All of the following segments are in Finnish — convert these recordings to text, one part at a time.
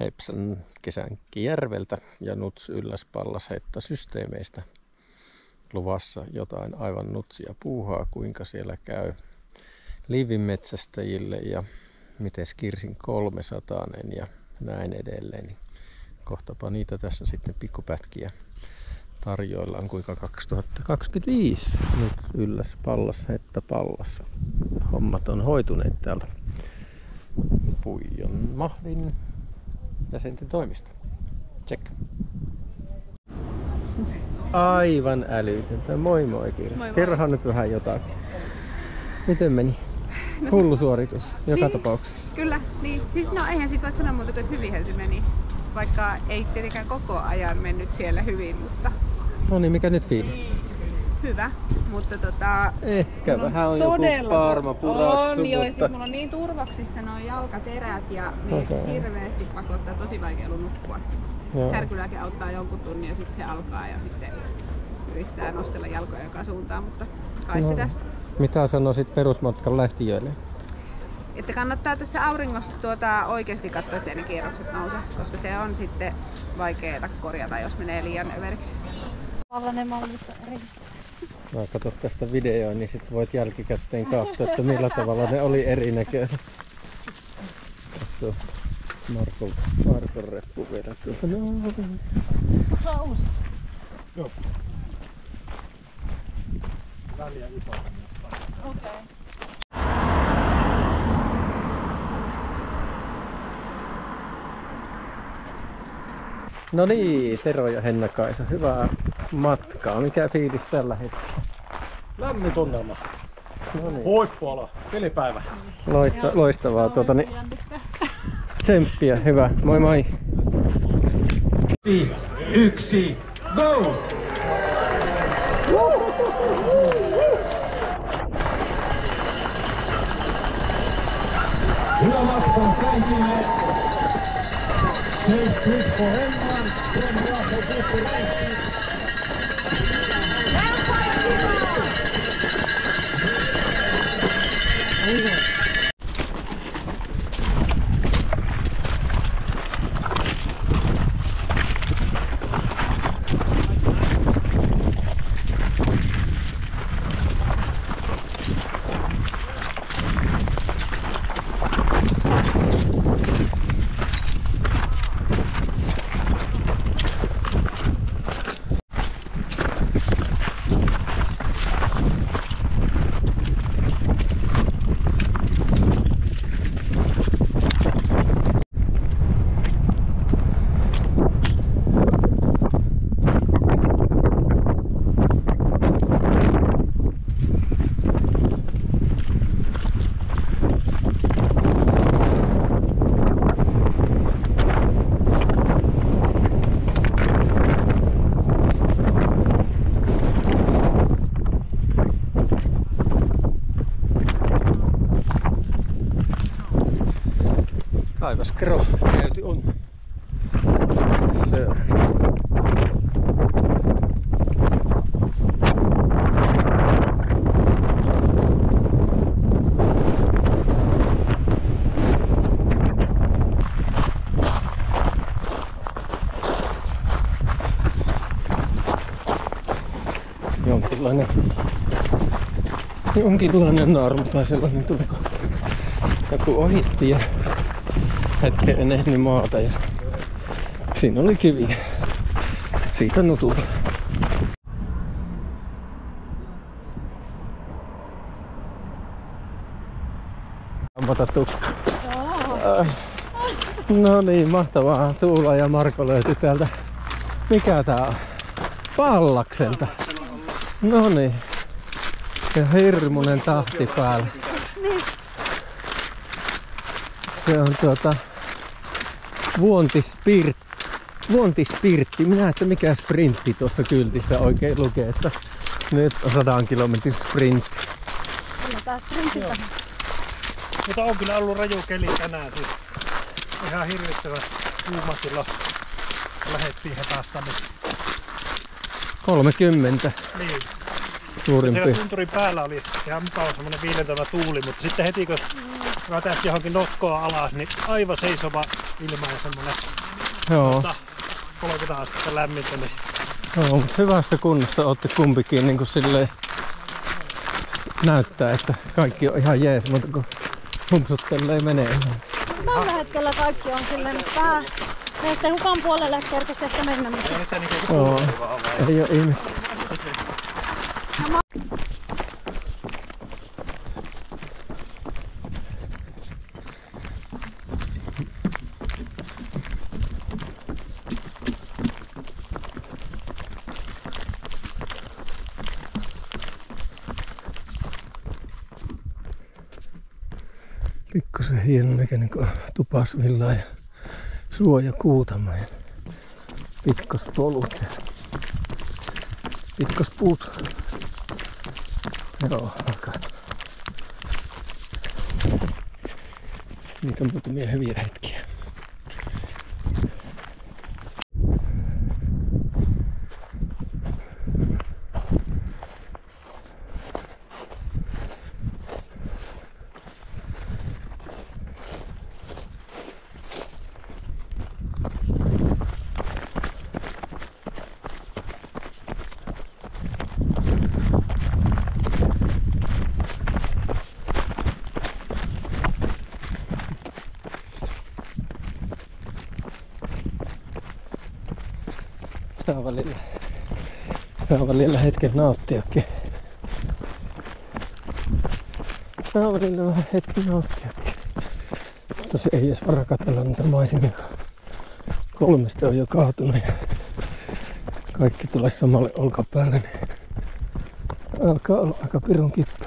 Hepsan kesän Kierveltä ja Nuts ylläs pallas heittasysteemeistä. Luvassa jotain aivan nutsia puuhaa, kuinka siellä käy liivinmetsästäjille ja mites Kirsin 300 ja näin edelleen. Kohtapa niitä tässä sitten pikkupätkiä tarjoillaan, kuinka 2025 nyt ylläs pallas hetta pallas. Hommat on hoituneet täältä Puijon Mahdin jäsenten toimista. Check. Aivan älytöntä. Moi moi Kirsi. Kerrohan nyt vähän jotakin. Miten meni? No Hullu suoritus joka tapauksessa. Kyllä, niin. Siis no eihän sit voi sanoa muuta, että hyvinhän se meni. Vaikka ei tietenkään koko ajan mennyt siellä hyvin, mutta... No niin, mikä nyt fiilis? Hyvä, mutta ehkä vähän on joku parma purassu, on, joo, mutta... siis mulla on niin turvoksissa nuo jalkaterät ja hirveästi pakottaa, tosi vaikea ollut nukkua. Särkylääke auttaa jonkun tunnin ja sitten se alkaa ja sitten yrittää nostella jalkoja joka suuntaan, mutta kai se tästä. Mitä sanoisit perusmatkan lähtijöille? Että kannattaa tässä auringossa oikeasti katsoa, ettei ne kierrokset nouse, koska se on sitten vaikeaa korjata, jos menee liian överiksi. Vallainen mallista eri. No kato tästä videoa, niin sit voit jälkikäteen katsoa, että millä tavalla ne oli erinäköiset. Tuo Markon reppu vielä tuossa. Saus. Joo. Väliä iso. Okei. No niin, Tero ja Henna-Kaisa, hyvää matkaa. Mikä fiilis tällä hetkellä? Lämmin tunnelma. No niin. Huippuala. Pelipäivä. Loistavaa. Tsemppiä, hyvä. Moi moi. 1, go! Hyvä matka kaikille. Safe trip for everyone. Kaivaskero käyty on. Sör. Jonkinlainen naarmu tai sellainen tuli, kun joku ohitti ja hetken en ehdi maata ja siinä oli kiviä. Siitä nutulla. Ampata tukka. No niin, mahtavaa. Tuula ja Marko löytyi täältä. Mikä tää on? Pallakselta. No niin. Ja hirmunen tahti päällä. Se on Vuontispirtti. Minä että mikä sprintti tuossa kyltissä oikein lukee, että nyt on 100 kilometrin sprintti. Kyllä tää sprintitä. Mutta on kyllä ollut raju keli tänään siis. Ihan hirvittävä kuuma silloin lähettiin hetasta. Niin 30 niin. suurin Siellä piirtein. tunturin päällä oli ihan mukava semmonen viilentävä tuuli, mutta sitten heti kun mä tähti johonkin notkoa alas, niin aivan seisova ilma ja semmonen Joo. 30 astetta lämmintä. Niin Joo, mutta hyvässä kunnossa olette kumpikin niin kuin silleen näyttää, että kaikki on ihan jees, mutta kun humpsuttelee menee. Tällä hetkellä kaikki on silleen vähän. Meistä hukan puolelle kertoisi ehkä mennä. Mutta ei se niinku Joo, ei oo ihme. Pikkusen hienon näköinen tupasvilla ja suojakuutama ja pitkospolut ja pitkospuut. Joo, alkaa. Niitä on muutamia hyviä hetkiä. Saa välillä hetken nauttiakin. Saa välillä vähän hetken nauttiakin. Tosi ei edes vara katsella niitä maisemia. 3 on jo kaatunut ja kaikki tulee samalle olkapäälle. Niin alkaa olla aika pirun kippä.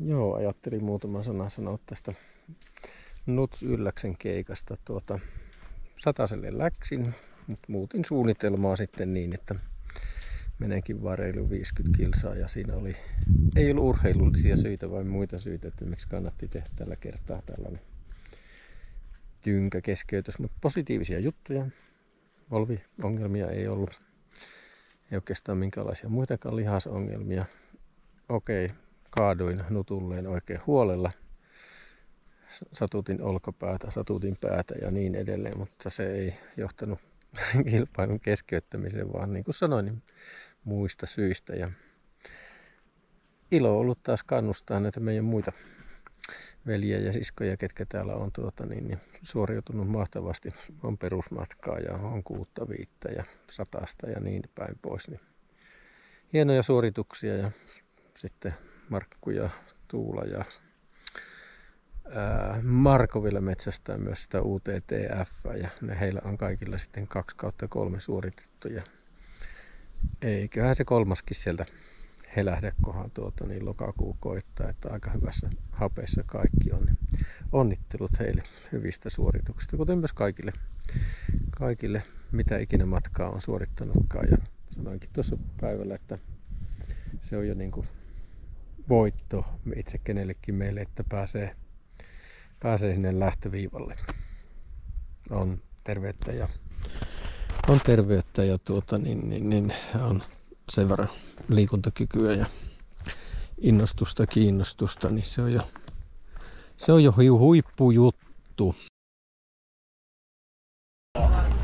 Joo, ajattelin muutaman sanan sanoa tästä Nuts Ylläksen keikasta. Sataselle läksin, mutta muutin suunnitelmaa sitten niin, että menenkin vaan reilu 50 kilsaa ja siinä ei ollut urheilullisia syitä, vaan muita syitä, että miksi kannatti tehdä tällä kertaa tällainen tynkäkeskeytys, mutta positiivisia juttuja. Volvi-ongelmia ei ollut, ei oikeastaan minkäänlaisia muitakaan lihasongelmia. Okei. Kaaduin nutulleen oikein huolella, satutin olkapäätä, satutin päätä ja niin edelleen, mutta se ei johtanut kilpailun keskeyttämiseen, vaan niin kuin sanoin, niin muista syistä. Ja ilo on ollut taas kannustaa näitä meidän muita veljiä ja siskoja, ketkä täällä on niin suoriutunut mahtavasti. On perusmatkaa ja on 6, 5 ja 100 ja niin päin pois. Niin hienoja suorituksia ja sitten Markku ja Tuula ja Marko vielä metsästää myös sitä UTTF ja heillä on kaikilla sitten 2/3 suoritettu ja eiköhän se 3. sieltä helähdä, kohan niin lokakuu koittaa, että aika hyvässä hapeessa kaikki on. Onnittelut heille hyvistä suorituksista, kuten myös kaikille mitä ikinä matkaa on suorittanutkaan ja sanoinkin tuossa päivällä, että se on jo niin kuin voitto itse kenellekin meille, että pääsee sinne lähtöviivalle. On terveyttä ja on terveyttä ja on sen verran liikuntakykyä ja innostusta, kiinnostusta, niin se on jo huippujuttu.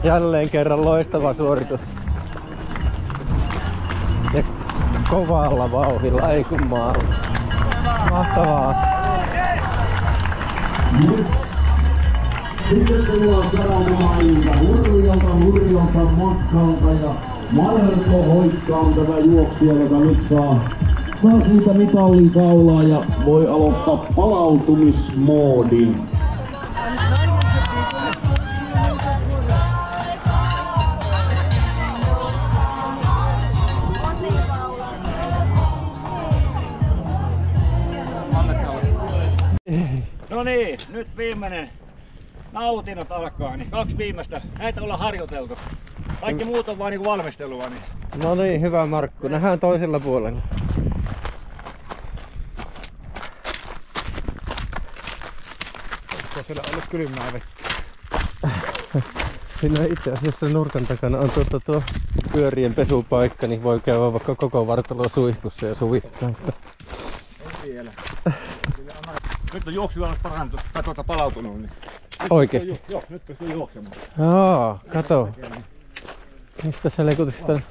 Jälleen kerran loistava suoritus. Ja kovalla vauhdilla, ei kun maalla. Mahtavaa. Sitten tullaan Saramailta, hurjalta matkalta ja Marko Hoikka on tämä juoksija, joka nyt saa siitä mitallin kaulaa ja voi aloittaa palautumismoodin. No niin, nyt viimeinen nautinnot alkaa, niin 2 viimeistä. Näitä ollaan harjoiteltu. Kaikki muut on vaan niinku valmistelua. Niin. No niin, hyvä Markku. Nähdään toisella puolella. Onko siellä ollut kylmää vettä? Siinä itse asiassa nurkan takana on tuo pyörien pesupaikka, niin voi käydä vaikka koko vartalo suihkussa ja suvittaa. Vielä. Nyt on juoksualat parantunut, tai palautunut. Niin. Oikeesti? Joo, nyt pystyy juoksemaan. Joo, kato. Mistä sä lekutit tän?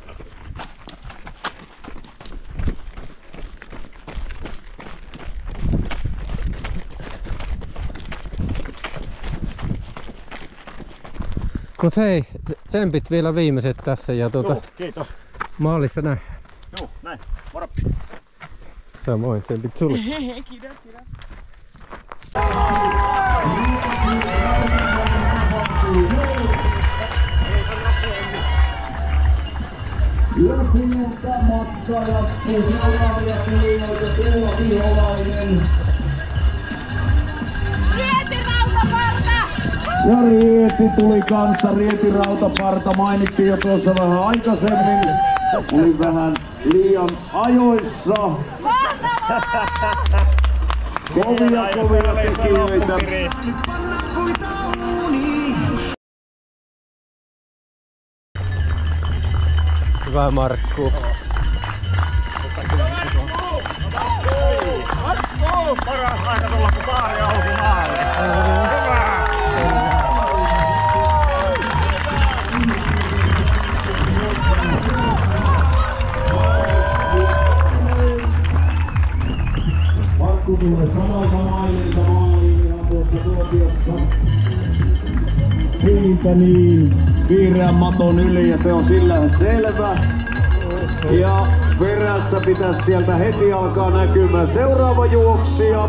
Mut hei, tsempit vielä viimeiset tässä ja Joo, kiitos. maalissa näin. Joo, näin. Moro. Samoin tsempit sulle. Kiitos. Yökulta matka jatkuu, seuraavia tulijoita Tuula Viholainen. Ja Rieti tuli kanssa, Rieti Rautaparta mainittiin jo tuossa vähän aikaisemmin. Oli vähän liian ajoissa. Kovia tekijöitä. Hyvä Markku. Paras aika tulla kun baari auki maalle. Hyvä! Markku tulee samalta maililta maaliin ihan tuossa tuokiossa. Siitä niin vihreän maton yli ja se on sillä selvä. Ja perässä pitäisi sieltä heti alkaa näkymään seuraava juoksija.